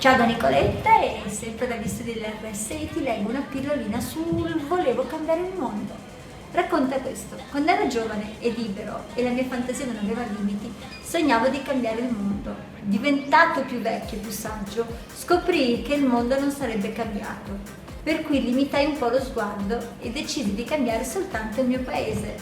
Ciao da Nicoletta e sempre da Visto dell'RSI ti leggo una pillolina sul volevo cambiare il mondo. Racconta questo: quando ero giovane e libero e la mia fantasia non aveva limiti, sognavo di cambiare il mondo. Diventato più vecchio e più saggio, scoprii che il mondo non sarebbe cambiato. Per cui limitai un po' lo sguardo e decisi di cambiare soltanto il mio paese.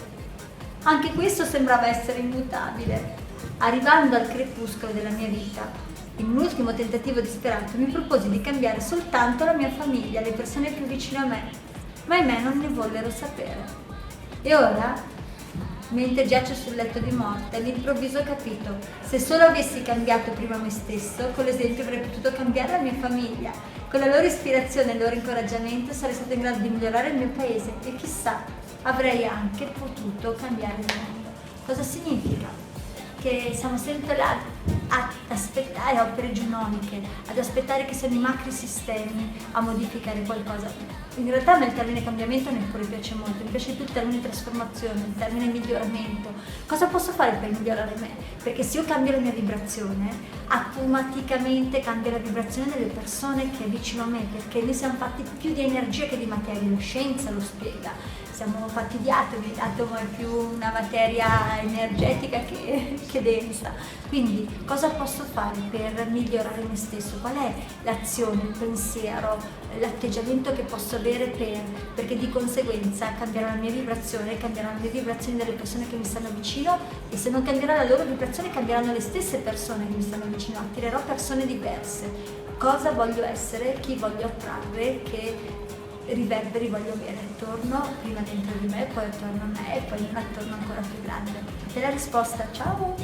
Anche questo sembrava essere immutabile. Arrivando al crepuscolo della mia vita, in un ultimo tentativo disperato mi proposi di cambiare soltanto la mia famiglia, le persone più vicine a me, ma ahimè non ne vollero sapere. E ora, mentre giace sul letto di morte, all'improvviso ho capito: se solo avessi cambiato prima me stesso, con l'esempio avrei potuto cambiare la mia famiglia. Con la loro ispirazione e il loro incoraggiamento sarei stato in grado di migliorare il mio paese e chissà, avrei anche potuto cambiare il mondo. Cosa significa? Che siamo sempre là ad aspettare opere genomiche, ad aspettare che siano i macri sistemi a modificare qualcosa. In realtà a me il termine cambiamento neppure piace molto, mi piace più il termine trasformazione, il termine miglioramento. Cosa posso fare per migliorare me? Perché se io cambio la mia vibrazione, automaticamente cambia la vibrazione delle persone che è vicino a me, perché noi siamo fatti più di energia che di materia, la scienza lo spiega. Siamo fatti di atomi, l'atomo è più una materia energetica che densa. Quindi cosa posso fare per migliorare me stesso? Qual è l'azione, il pensiero, l'atteggiamento che posso avere perché di conseguenza cambierà la mia vibrazione, cambieranno le vibrazioni delle persone che mi stanno vicino, e se non cambierà la loro vibrazione cambieranno le stesse persone che mi stanno vicino, attirerò persone diverse. Cosa voglio essere, chi voglio attrarre, che riverberi voglio avere attorno, prima dentro di me, poi attorno a me e poi attorno ancora più grande. E la risposta: ciao!